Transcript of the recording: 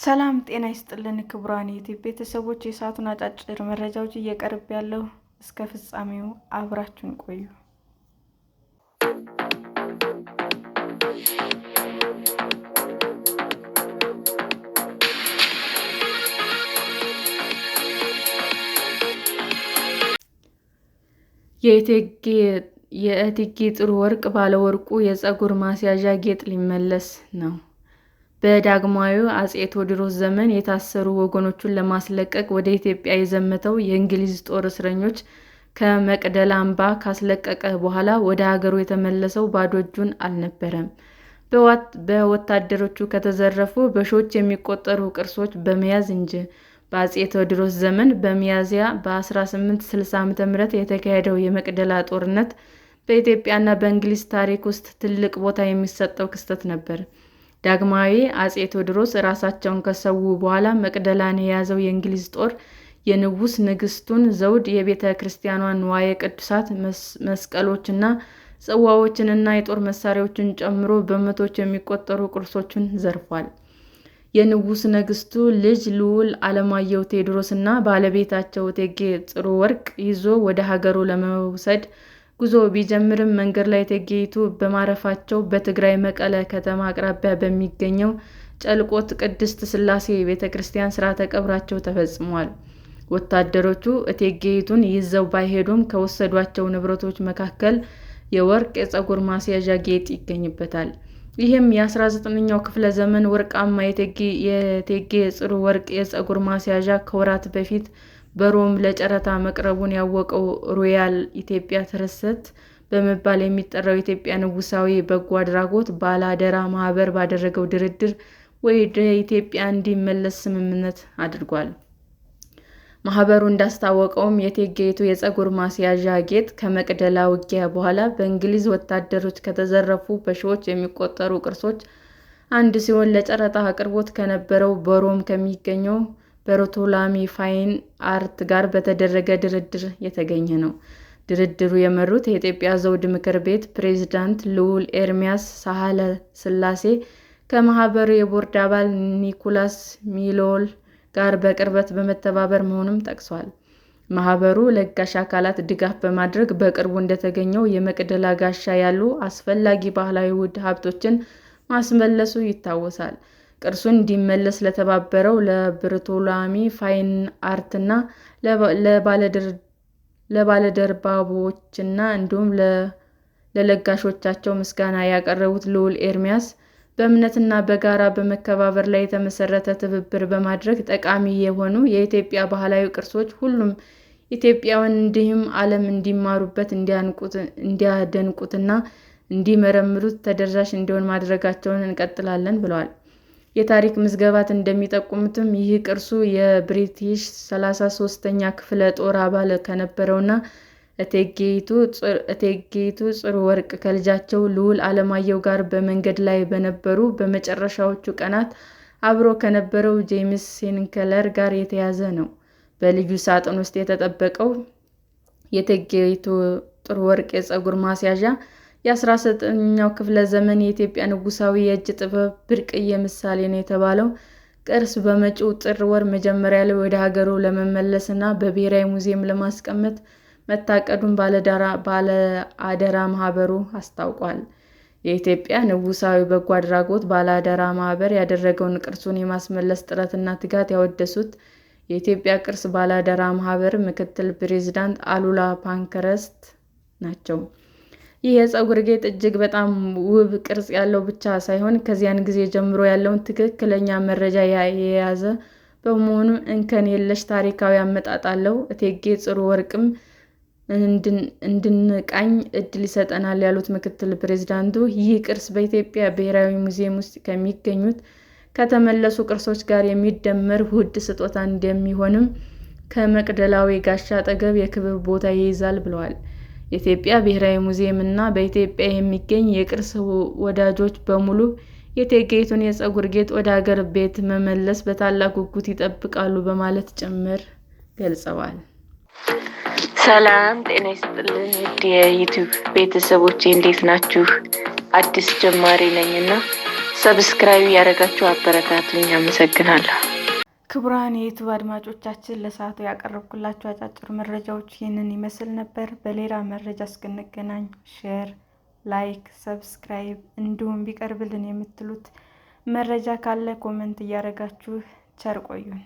ሰላም ጤና ይስጥልን ክቡራን የዩቲዩብ ቤተሰቦች፣ የሰዓቱን አጫጭር መረጃዎች እየቀርብ ያለው እስከ ፍጻሜው አብራችሁን ቆዩ። የእቴጌ ጥሩ ወርቅ ባለወርቁ የፀጉር ማስያዣ ጌጥ ሊመለስ ነው። በዳግማዊው አፄ ቴዎድሮስ ዘመን የታሰሩ ወገኖቹን ለማስለቀቅ ወደ ኢትዮጵያ የዘመተው የእንግሊዝ ጦር እስረኞች ከመቅደላ አምባ ካስለቀቀ በኋላ ወደ ሀገሩ የተመለሰው ባዶ እጁን አልነበረም። በወታደሮቹ ከተዘረፉ በሺዎች የሚቆጠሩ ቅርሶች በመያዝ እንጂ። በአፄ ቴዎድሮስ ዘመን በሚያዝያ በ1860 ዓ.ም የተካሄደው የመቅደላ ጦርነት በኢትዮጵያና በእንግሊዝ ታሪክ ውስጥ ትልቅ ቦታ የሚሰጠው ክስተት ነበር። ዳግማዊ አፄ ቴዎድሮስ ራሳቸውን ከሰዉ በኋላ መቅደላን የያዘው የእንግሊዝ ጦር የንጉሠ ነገሥቱን ዘውድ፣ የቤተ ክርስቲያኗን ንዋየ ቅድሳት፣ መስቀሎችና ጽዋዎችንና የጦር መሳሪያዎችን ጨምሮ በመቶዎች የሚቆጠሩ ቅርሶችን ዘርፏል። የንጉሠ ነገሥቱ ልጅ ልዑል ዓለማየሁ ቴዎድሮስና ባለቤታቸው እቴጌ ጥሩ ወርቅ ይዞ ወደ ሀገሩ ለመውሰድ ጉዞ ቢጀምርም መንገድ ላይ እቴጌይቱ በማረፋቸው በትግራይ መቀለ ከተማ አቅራቢያ በሚገኘው ጨልቆት ቅድስት ሥላሴ ቤተክርስቲያን ሥርዓተ ቀብራቸው ተፈጽሟል። ወታደሮቹ እቴጌይቱን ይዘው ባይሄዱም ከወሰዷቸው ንብረቶች መካከል የወርቅ የፀጉር ማስያዣ ጌጥ ይገኝበታል። ይህም የ19ኛው ክፍለ ዘመን ወርቃማ የእቴጌ ጥሩ ወርቅ የፀጉር ማስያዣ ከወራት በፊት በሮም ለጨረታ መቅረቡን ያወቀው ሮያል ኢትዮጵያ ትረስት በመባል የሚጠራው የኢትዮጵያ ንጉሣዊ በጎ አድራጎት ባለአደራ ማህበር ባደረገው ድርድር ወደ ኢትዮጵያ እንዲመለስ ስምምነት አድርጓል። ማህበሩ እንዳስታወቀውም የእቴጌይቱ የፀጉር ማስያዣ ጌጥ ከመቅደላ ውጊያ በኋላ በእንግሊዝ ወታደሮች ከተዘረፉ በሺዎች የሚቆጠሩ ቅርሶች አንዱ ሲሆን ለጨረታ አቅርቦት ከነበረው በሮም ከሚገኘው በርቶሎሜ ፋይን አርት ጋር በተደረገ ድርድር የተገኘ ነው። ድርድሩ የመሩት የኢትዮጵያ ዘውድ ምክር ቤት ፕሬዝዳንት ልዑል ኤርምያስ ሳህለ ሥላሴ ከማህበሩ የቦርድ አባል ኒኮላስ ሚሎል ጋር በቅርበት በመተባበር መሆኑንም ጠቅሷል። ማህበሩ ለጋሽ አካላት ድጋፍ በማድረግ በቅርቡ እንደተገኘው የመቅደላ ጋሻ ያሉ አስፈላጊ ባህላዊ ውድ ሀብቶችን ማስመለሱ ይታወሳል። ቅርሱ እንዲመለስ ለተባበረው ለበርቶሎሜ ፋይን አርትና ለባለድርባዎችና እንዲሁም ለለጋሾቻቸው ምስጋና ያቀረቡት ልዑል ኤርምያስ በእምነትና በጋራ በመከባበር ላይ የተመሰረተ ትብብር በማድረግ ጠቃሚ የሆኑ የኢትዮጵያ ባህላዊ ቅርሶች ሁሉም ኢትዮጵያውያን እንዲሁም ዓለም እንዲማሩበት፣ እንዲያደንቁትና እንዲመረምሩት ተደራሽ እንዲሆን ማድረጋቸውን እንቀጥላለን ብለዋል። የታሪክ መዛግብት እንደሚጠቁሙትም ይህ ቅርሱ የብሪቲሽ 33ኛ ክፍለ ጦር አባል ከነበረውና እቴጌይቱ ጥሩ ወርቅ ከልጃቸው ልዑል ዓለማየሁ ጋር በመንገድ ላይ በነበሩ በመጨረሻዎቹ ቀናት አብሮ ከነበረው ጄምስ ሲንክለር ጋር የተያያዘ ነው። በልዩ ሳጥን ውስጥ የተጠበቀው የእቴጌይቱ ጥሩ ወርቅ የፀጉር ማስያዣ የ19ኛው ክፍለ ዘመን የኢትዮጵያ ንጉሣዊ የእጅ ጥበብ ብርቅዬ ምሳሌ ነው የተባለው ቅርስ በመጪው ጥር ወር መጀመሪያ ላይ ወደ ሀገሩ ለመመለስና በብሔራዊ ሙዚየም ለማስቀመጥ መታቀዱን ባለአደራ ማህበሩ አስታውቋል። የኢትዮጵያ ንጉሣዊ በጎ አድራጎት ባለአደራ ማህበር ያደረገውን ቅርሱን የማስመለስ ጥረትና ትጋት ያወደሱት የኢትዮጵያ ቅርስ ባለአደራ ማህበር ምክትል ፕሬዝዳንት አሉላ ፓንክረስት ናቸው። ይህ የፀጉር ጌጥ እጅግ በጣም ውብ ቅርጽ ያለው ብቻ ሳይሆን ከዚያን ጊዜ ጀምሮ ያለውን ትክክለኛ መረጃ የያዘ በመሆኑ እንከን የለሽ ታሪካዊ አመጣጥ አለው። እቴጌ ጥሩ ወርቅም እንድንቃኝ እድል ይሰጠናል ያሉት ምክትል ፕሬዝዳንቱ ይህ ቅርስ በኢትዮጵያ ብሔራዊ ሙዚየም ውስጥ ከሚገኙት ከተመለሱ ቅርሶች ጋር የሚደመር ውድ ስጦታ እንደሚሆንም ከመቅደላዊ ጋሻ አጠገብ የክብር ቦታ ይይዛል ብለዋል። የኢትዮጵያ ብሔራዊ ሙዚየም እና በኢትዮጵያ የሚገኙ የቅርስ ወዳጆች በሙሉ የእቴጌይቱን የፀጉር ጌጥ ወደ ሀገር ቤት መመለስ በታላቅ ጉጉት ይጠብቃሉ በማለት ጭምር ገልጸዋል። ሰላም ጤና ይስጥልን ውድ የዩቲዩብ ቤተሰቦቼ እንዴት ናችሁ? አዲስ ጀማሪ ነኝና ሰብስክራይብ ያደረጋችሁ አበረታቱኝ። አመሰግናለሁ። ክቡራን የዩቱብ አድማጮቻችን ለሰዓቱ ያቀረብኩላችሁ አጫጭር መረጃዎች ይህንን ይመስል ነበር። በሌላ መረጃ እስክንገናኝ ሼር፣ ላይክ፣ ሰብስክራይብ እንዲሁም ቢቀርብልን የምትሉት መረጃ ካለ ኮመንት እያደረጋችሁ ቸር ቆዩን።